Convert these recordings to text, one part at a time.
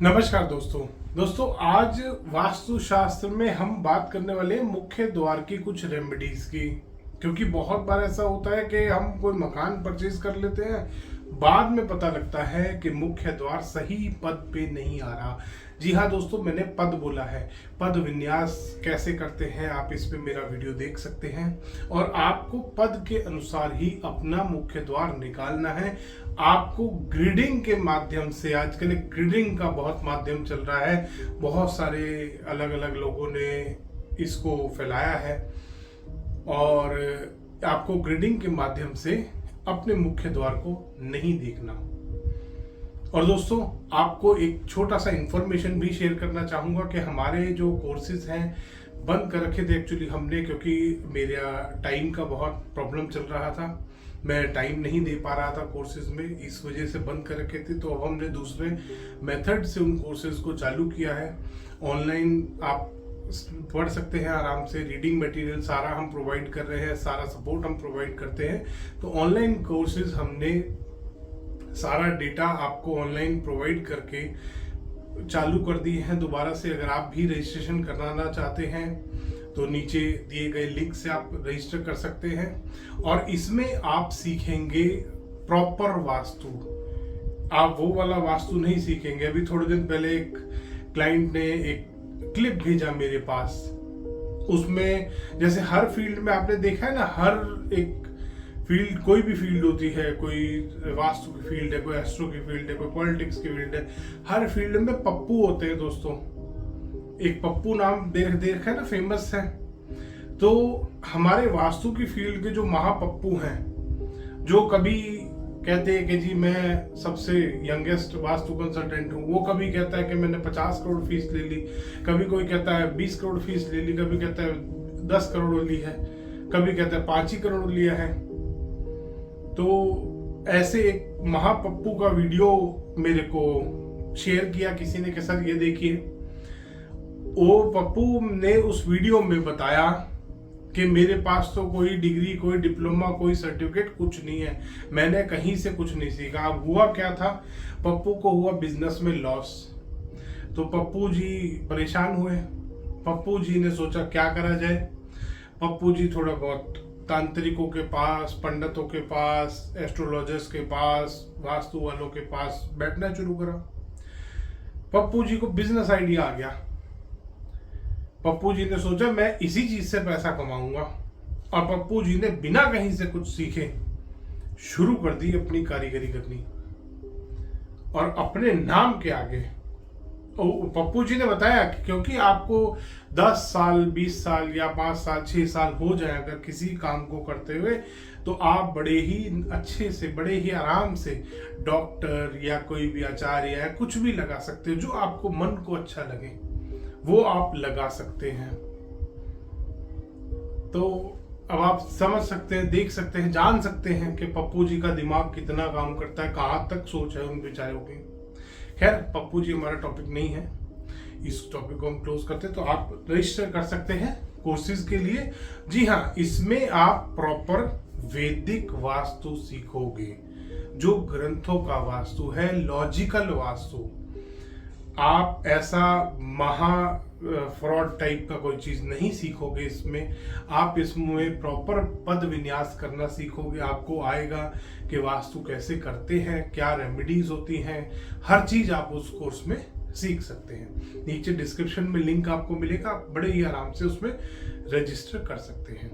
नमस्कार दोस्तों आज वास्तुशास्त्र में हम बात करने वाले हैं मुख्य द्वार की कुछ रेमेडीज की। क्योंकि बहुत बार ऐसा होता है कि हम कोई मकान परचेज कर लेते हैं, बाद में पता लगता है कि मुख्य द्वार सही पद पे नहीं आ रहा। जी हाँ दोस्तों, मैंने पद बोला है। पद विन्यास कैसे करते हैं आप इस पे मेरा वीडियो देख सकते हैं, और आपको पद के अनुसार ही अपना मुख्य द्वार निकालना है। आपको ग्रिडिंग के माध्यम से, आजकल ग्रिडिंग का बहुत माध्यम चल रहा है, बहुत सारे अलग अलग लोगों ने इसको फैलाया है, और आपको ग्रिडिंग के माध्यम से अपने मुख्य द्वार को नहीं देखना। और दोस्तों, आपको एक छोटा सा इंफॉर्मेशन भी शेयर करना चाहूँगा कि हमारे जो कोर्सेज हैं बंद कर रखे थे एक्चुअली हमने, क्योंकि मेरा टाइम का बहुत प्रॉब्लम चल रहा था, मैं टाइम नहीं दे पा रहा था कोर्सेज में, इस वजह से बंद कर रखे थे। तो अब हमने दूसरे मेथड से उन कोर्सेज को चालू किया है। ऑनलाइन आप पढ़ सकते हैं आराम से, रीडिंग मटेरियल सारा हम प्रोवाइड कर रहे हैं, सारा सपोर्ट हम प्रोवाइड करते हैं। तो ऑनलाइन कोर्सेज हमने सारा डेटा आपको ऑनलाइन प्रोवाइड करके चालू कर दिए हैं दोबारा से। अगर आप भी रजिस्ट्रेशन कराना चाहते हैं तो नीचे दिए गए लिंक से आप रजिस्टर कर सकते हैं, और इसमें आप सीखेंगे प्रॉपर वास्तु। आप वो वाला वास्तु नहीं सीखेंगे। अभी थोड़े दिन पहले एक क्लाइंट ने एक क्लिप भेजा मेरे पास, उसमें जैसे हर फील्ड में आपने देखा है ना, हर एक फील्ड, कोई भी फील्ड होती है, कोई वास्तु की फील्ड है, कोई एस्ट्रो की फील्ड है, कोई पॉलिटिक्स की फील्ड है, हर फील्ड में पप्पू होते हैं दोस्तों। एक पप्पू नाम देखा है ना, फेमस है। तो हमारे वास्तु की फील्ड के जो महापप्पू हैं, जो कभी कहते हैं कि जी मैं सबसे यंगेस्ट वास्तु कंसल्टेंट हूँ, वो कभी कहता है कि मैंने 50 करोड़ फीस ले ली, कभी कोई कहता है 20 करोड़ फीस ले ली, कभी कहता है 10 करोड़ ली है, कभी कहता है 5 ही करोड़ लिया है। तो ऐसे एक महापप्पू का वीडियो मेरे को शेयर किया किसी ने कि सर ये देखिए। वो पप्पू ने उस वीडियो में बताया कि मेरे पास तो कोई डिग्री, कोई डिप्लोमा, कोई सर्टिफिकेट कुछ नहीं है, मैंने कहीं से कुछ नहीं सीखा। अब हुआ क्या था, पप्पू को हुआ बिजनेस में लॉस। तो पप्पू जी परेशान हुए। पप्पू जी ने सोचा क्या करा जाए। पप्पू जी थोड़ा बहुत तांत्रिकों के पास, पंडितों के पास, एस्ट्रोलॉजर्स के पास, वास्तु वालों के पास बैठना शुरू करा। पप्पू जी को बिजनेस आइडिया आ गया। पप्पू जी ने सोचा मैं इसी चीज से पैसा कमाऊंगा, और पप्पू जी ने बिना कहीं से कुछ सीखे शुरू कर दी अपनी कारीगरी करनी, और अपने नाम के आगे। पप्पू जी ने बताया कि क्योंकि आपको 10 साल, 20 साल या 5 साल, 6 साल हो जाए अगर किसी काम को करते हुए, तो आप बड़े ही अच्छे से, बड़े ही आराम से डॉक्टर या कोई भी आचार्य या कुछ भी लगा सकते हो, जो आपको मन को अच्छा लगे वो आप लगा सकते हैं। तो अब आप समझ सकते हैं, देख सकते हैं, जान सकते हैं कि पप्पू जी का दिमाग कितना काम करता है, कहाँ तक सोच है उन बेचारों की। खैर, पप्पू जी हमारा टॉपिक नहीं है, इस टॉपिक को हम क्लोज करते हैं। तो आप रजिस्टर कर सकते हैं कोर्सेज के लिए। जी हाँ, इसमें आप प्रॉपर वैदिक वास्तु सीखोगे, जो ग्रंथों का वास्तु है, लॉजिकल वास्तु। आप ऐसा महा फ्रॉड टाइप का कोई चीज नहीं सीखोगे इसमें। आप इसमें प्रॉपर पद विन्यास करना सीखोगे। आपको आएगा कि वास्तु कैसे करते हैं, क्या रेमेडीज होती हैं, हर चीज आप उस कोर्स में सीख सकते हैं। नीचे डिस्क्रिप्शन में लिंक आपको मिलेगा, आप बड़े ही आराम से उसमें रजिस्टर कर सकते हैं।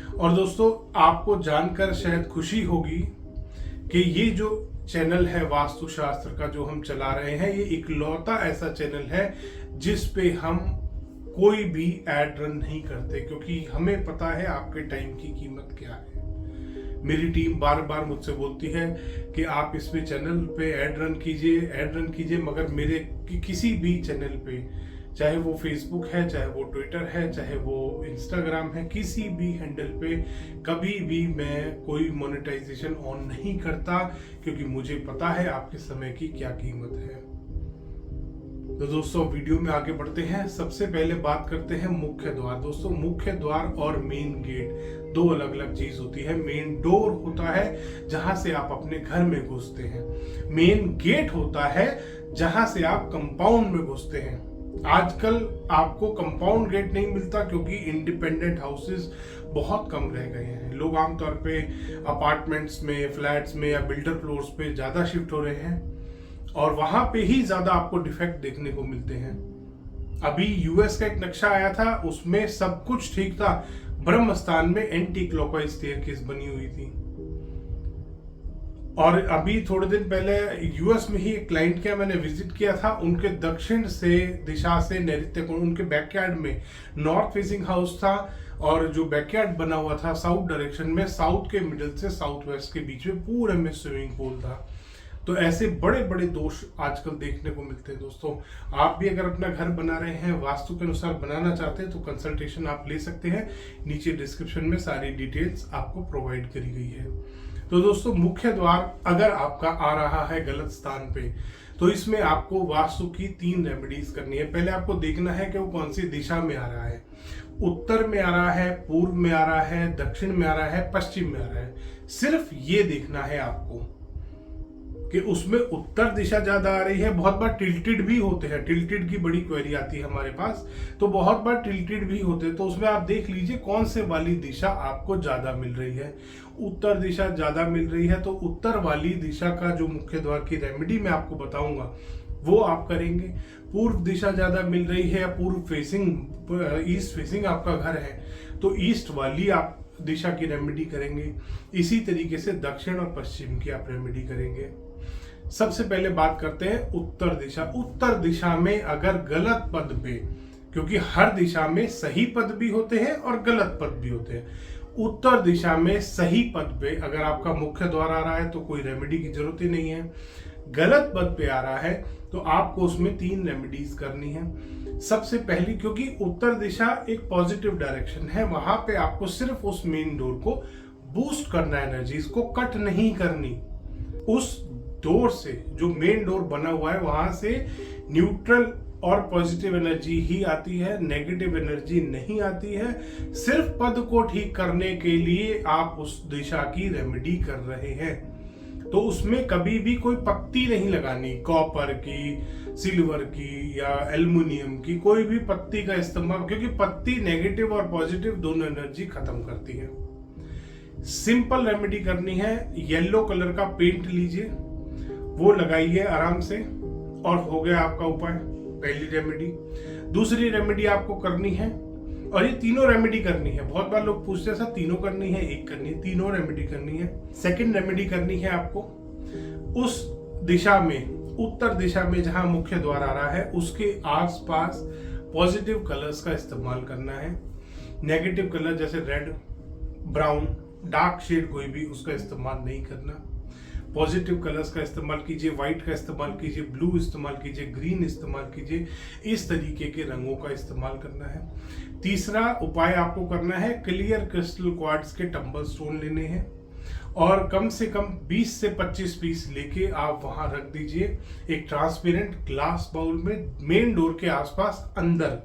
और दोस्तों, आपको जानकर शायद खुशी होगी कि ये जो चैनल है वास्तुशास्त्र का जो हम चला रहे हैं, ये इकलौता ऐसा चैनल है जिस पे हम कोई भी एड रन नहीं करते, क्योंकि हमें पता है आपके टाइम की कीमत क्या है। मेरी टीम बार बार मुझसे बोलती है कि आप इस पे चैनल पे एड रन कीजिए, मगर मेरे किसी भी चैनल पे, चाहे वो फेसबुक है, चाहे वो ट्विटर है, चाहे वो इंस्टाग्राम है, किसी भी हैंडल पे कभी भी मैं कोई मोनेटाइजेशन ऑन नहीं करता, क्योंकि मुझे पता है आपके समय की क्या कीमत है। तो दोस्तों, वीडियो में आगे बढ़ते हैं। सबसे पहले बात करते हैं मुख्य द्वार। दोस्तों, मुख्य द्वार और मेन गेट दो अलग अलग चीज होती है। मेन डोर होता है जहां से आप अपने घर में घुसते हैं, मेन गेट होता है जहां से आप कंपाउंड में घुसते हैं। आजकल आपको कंपाउंड गेट नहीं मिलता क्योंकि इंडिपेंडेंट हाउसेस बहुत कम रह गए हैं। लोग आमतौर पे अपार्टमेंट्स में, फ्लैट्स में या बिल्डर फ्लोर्स पे ज़्यादा शिफ्ट हो रहे हैं और वहां पे ही ज़्यादा आपको डिफेक्ट देखने को मिलते हैं। अभी यूएस का एक नक्शा आया था, उसमें सब कुछ ठीक था, ब्रह्म स्थान में एंटी क्लॉकवाइज स्टेयरकेस बनी हुई थी। और अभी थोड़े दिन पहले यूएस में ही एक क्लाइंट के मैंने विजिट किया था, उनके दक्षिण से दिशा से नैऋत्य कोण, उनके बैकयार्ड में नॉर्थ फेसिंग हाउस था और जो बैकयार्ड बना हुआ था साउथ डायरेक्शन में, साउथ के मिडिल से साउथ वेस्ट के बीच में पूरे में स्विमिंग पूल था। तो ऐसे बड़े बड़े दोष आजकल देखने को मिलते हैं। दोस्तों, आप भी अगर अपना घर बना रहे हैं, वास्तु के अनुसार बनाना चाहते हैं, तो कंसल्टेशन आप ले सकते हैं। नीचे डिस्क्रिप्शन में सारी डिटेल्स आपको प्रोवाइड करी गई है। तो दोस्तों, मुख्य द्वार अगर आपका आ रहा है गलत स्थान पे, तो इसमें आपको वास्तु की 3 रेमेडीज करनी है। पहले आपको देखना है कि वो कौन सी दिशा में आ रहा है। उत्तर में आ रहा है, पूर्व में आ रहा है, दक्षिण में आ रहा है, पश्चिम में आ रहा है। सिर्फ ये देखना है आपको कि उसमें उत्तर दिशा ज्यादा आ रही है। बहुत बार टिल्टेड भी होते हैं, टिल्टेड की बड़ी क्वेरी आती है हमारे पास, तो बहुत बार टिल्टेड भी होते हैं। तो उसमें आप देख लीजिए कौन से वाली दिशा आपको ज्यादा मिल रही है। उत्तर दिशा ज्यादा मिल रही है तो उत्तर वाली दिशा का जो मुख्य द्वार की रेमेडी मैं आपको बताऊंगा वो आप करेंगे। पूर्व दिशा ज्यादा मिल रही है या पूर्व फेसिंग, ईस्ट फेसिंग आपका घर है, तो ईस्ट वाली आप दिशा की रेमेडी करेंगे। इसी तरीके से दक्षिण और पश्चिम की आप रेमेडी करेंगे। सबसे पहले बात करते हैं उत्तर दिशा। उत्तर दिशा में अगर गलत पद पे, क्योंकि हर दिशा में सही पद भी होते हैं और गलत पद भी होते हैं, उत्तर दिशा में सही पद पे अगर आपका मुख्य द्वार आ रहा है तो कोई रेमेडी की जरूरत ही नहीं है। गलत पद पे आ रहा है तो आपको उसमें 3 रेमेडीज करनी है। सबसे पहली, क्योंकि उत्तर दिशा एक पॉजिटिव डायरेक्शन है, वहां पे आपको सिर्फ उस मेन डोर को बूस्ट करना है, एनर्जीज को कट नहीं करनी। उस डोर से, जो मेन डोर बना हुआ है, वहां से न्यूट्रल और पॉजिटिव एनर्जी ही आती है, नेगेटिव एनर्जी नहीं आती है। सिर्फ पद को ठीक करने के लिए आप उस दिशा की रेमेडी कर रहे हैं। तो उसमें कभी भी कोई पत्ती नहीं लगानी, कॉपर की, सिल्वर की या एल्युमिनियम की, कोई भी पत्ती का इस्तेमाल, क्योंकि पत्ती नेगेटिव और पॉजिटिव दोनों एनर्जी खत्म करती है। सिंपल रेमेडी करनी है, येलो कलर का पेंट लीजिए, वो लगाइए आराम से और हो गया आपका उपाय, पहली रेमेडी। दूसरी रेमेडी आपको करनी है, और ये तीनों रेमेडी करनी है। बहुत बार लोग पूछते हैं सर तीनों करनी है, एक करनी है, तीनों रेमेडी करनी है। सेकंड रेमेडी करनी है आपको उस दिशा में, उत्तर दिशा में जहां मुख्य द्वार आ रहा है, उसके आसपास पॉजिटिव कलर्स का इस्तेमाल करना है। नेगेटिव कलर जैसे रेड, ब्राउन, डार्क शेड कोई भी उसका इस्तेमाल नहीं करना। पॉजिटिव कलर्स का इस्तेमाल कीजिए, व्हाइट का इस्तेमाल कीजिए, ब्लू इस्तेमाल कीजिए, ग्रीन इस्तेमाल कीजिए। इस तरीके के रंगों का इस्तेमाल करना है। तीसरा उपाय आपको करना है, क्लियर क्रिस्टल क्वार्ट्ज के टंबल स्टोन लेने हैं और कम से कम 20 से 25 पीस लेके आप वहां रख दीजिए एक ट्रांसपेरेंट ग्लास बाउल में, मेन डोर के आसपास अंदर।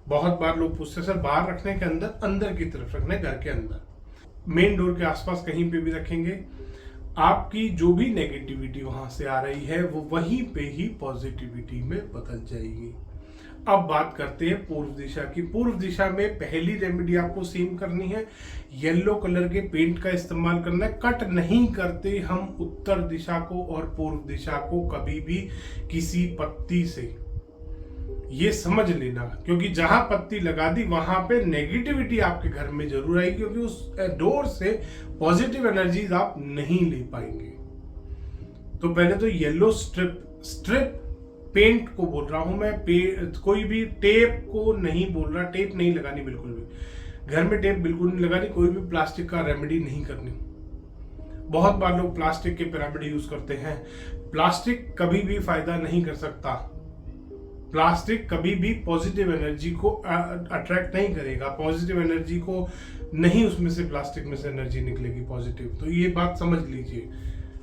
बहुत बार लोग पूछते हैं सर बाहर रखने के अंदर, अंदर की तरफ रखने, घर के अंदर, मेन डोर के आसपास कहीं पे भी रखेंगे। आपकी जो भी नेगेटिविटी वहां से आ रही है वो वहीं पे ही पॉजिटिविटी में बदल जाएगी। अब बात करते हैं पूर्व दिशा की। पूर्व दिशा में पहली रेमेडी आपको सेम करनी है, येलो कलर के पेंट का इस्तेमाल करना है। कट नहीं करते हम उत्तर दिशा को और पूर्व दिशा को कभी भी किसी पत्ती से, ये समझ लेना, क्योंकि जहां पत्ती लगा दी वहां पे नेगेटिविटी आपके घर में जरूर आएगी, क्योंकि उस डोर से पॉजिटिव एनर्जीज आप नहीं ले पाएंगे। तो पहले तो येलो स्ट्रिप पेंट को बोल रहा हूं मैं, कोई भी टेप को नहीं बोल रहा, टेप नहीं लगानी बिल्कुल भी, घर में टेप बिल्कुल नहीं लगानी, कोई भी प्लास्टिक का रेमेडी नहीं करनी। बहुत बार लोग प्लास्टिक के पिरामिड यूज करते हैं। प्लास्टिक कभी भी फायदा नहीं कर सकता। प्लास्टिक कभी भी पॉजिटिव एनर्जी को अट्रैक्ट नहीं करेगा, पॉजिटिव एनर्जी को नहीं, उसमें से प्लास्टिक में से एनर्जी निकलेगी पॉजिटिव। तो ये बात समझ लीजिए,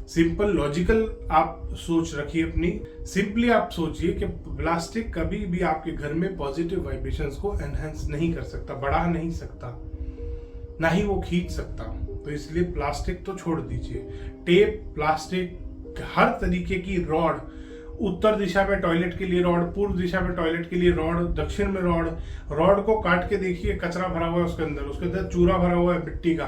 सिंपल लॉजिकल आप सोच रखिए अपनी। सिंपली आप सोचिए कि प्लास्टिक कभी भी आपके घर में पॉजिटिव वाइब्रेशंस को एनहेंस नहीं कर सकता, बढ़ा नहीं सकता, ना ही वो खींच सकता। तो इसलिए प्लास्टिक तो छोड़ दीजिए। टेप, प्लास्टिक, हर तरीके की रॉड, उत्तर दिशा में टॉयलेट के लिए रॉड, पूर्व दिशा में टॉयलेट के लिए रॉड, दक्षिण में रॉड। रॉड को काट के देखिए, कचरा भरा हुआ है उसके अंदर चूरा भरा हुआ है मिट्टी का,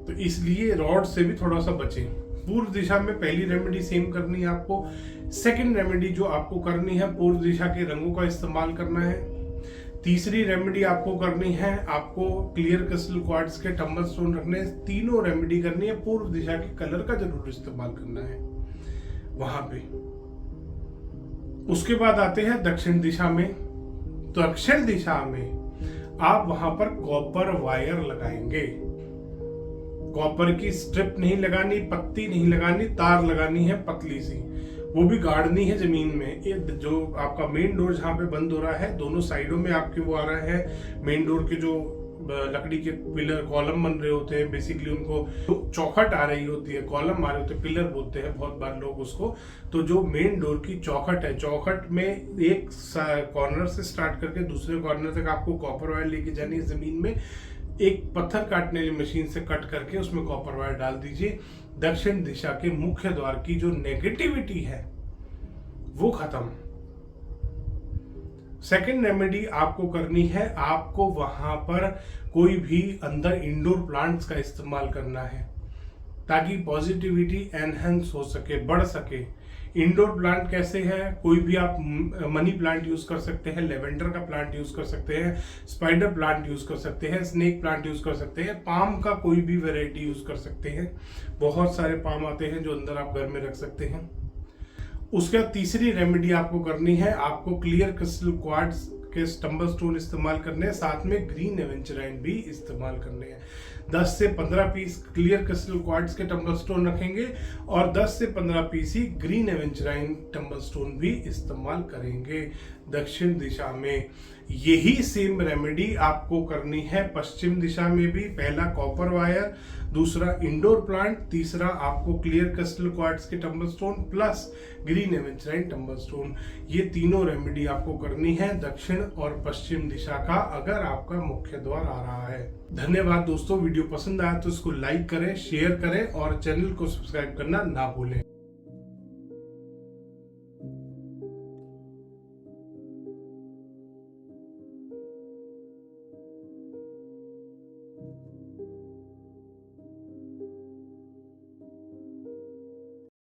तो इसलिए रॉड से भी थोड़ा सा बचें। पूर्व दिशा में पहली रेमेडी सेम करनी है आपको। सेकंड रेमेडी जो आपको करनी है, पूर्व दिशा के रंगों का इस्तेमाल करना है। तीसरी रेमेडी आपको करनी है, आपको क्लियर क्रिस्टल क्वार्ट्ज के टम्बल स्टोन रखने। तीनों रेमेडी करनी है, पूर्व दिशा के कलर का जरूर इस्तेमाल करना है वहां पे। उसके बाद आते हैं दक्षिण दिशा में। दक्षिण दिशा में आप वहां पर कॉपर वायर लगाएंगे। कॉपर की स्ट्रिप नहीं लगानी, पत्ती नहीं लगानी, तार लगानी है पतली सी, वो भी गाड़नी है जमीन में। ये जो आपका मेन डोर जहाँ पे बंद हो रहा है, दोनों साइडों में आपके वो आ रहा है मेन डोर के जो लकड़ी के पिलर कॉलम बन रहे होते हैं, बेसिकली उनको चौखट आ रही होती है, कॉलम आ रहे होते हैं, पिलर बोलते हैं बहुत बार लोग उसको। तो जो मेन डोर की चौखट है, चौखट में एक कॉर्नर से स्टार्ट करके दूसरे कॉर्नर तक आपको कॉपर वायर लेके जानी है जमीन में। एक पत्थर काटने वाली मशीन से कट करके उसमें कॉपर वायर डाल दीजिए। दक्षिण दिशा के मुख्य द्वार की जो नेगेटिविटी है वो खत्म। सेकेंड रेमेडी आपको करनी है, आपको वहां पर कोई भी अंदर इंडोर प्लांट्स का इस्तेमाल करना है ताकि पॉजिटिविटी एनहेंस हो सके, बढ़ सके। इंडोर प्लांट कैसे है, कोई भी आप मनी प्लांट यूज कर सकते हैं, लेवेंडर का प्लांट यूज कर सकते हैं, स्पाइडर प्लांट यूज कर सकते हैं, स्नेक प्लांट यूज कर सकते हैं, पाम का कोई भी वैरायटी यूज कर सकते हैं। बहुत सारे पाम आते हैं जो अंदर आप घर में रख सकते हैं। उसके बाद तीसरी रेमेडी आपको करनी है, आपको क्लियर क्रिस्टल क्वार्ट्ज के टम्बल स्टोन इस्तेमाल करने हैं, साथ में ग्रीन एवेंचराइन भी इस्तेमाल करने हैं। 10 से 15 पीस क्लियर क्रिस्टल क्वार्ट्ज के टम्बल स्टोन रखेंगे और 10 से 15 पीस ही ग्रीन एवेंचराइन टम्बल स्टोन भी इस्तेमाल करेंगे दक्षिण दिशा में। यही सेम रेमेडी आपको करनी है पश्चिम दिशा में भी। पहला कॉपर वायर, दूसरा इंडोर प्लांट, तीसरा आपको क्लियर क्रिस्टल क्वार्ट्ज के tumble stone plus green aventurine tumble stone. ये तीनों रेमेडी आपको करनी है दक्षिण और पश्चिम दिशा का, अगर आपका मुख्य द्वार आ रहा है। धन्यवाद दोस्तों, वीडियो पसंद आया तो इसको लाइक करें, शेयर करें और चैनल को सब्सक्राइब करना ना भूलें।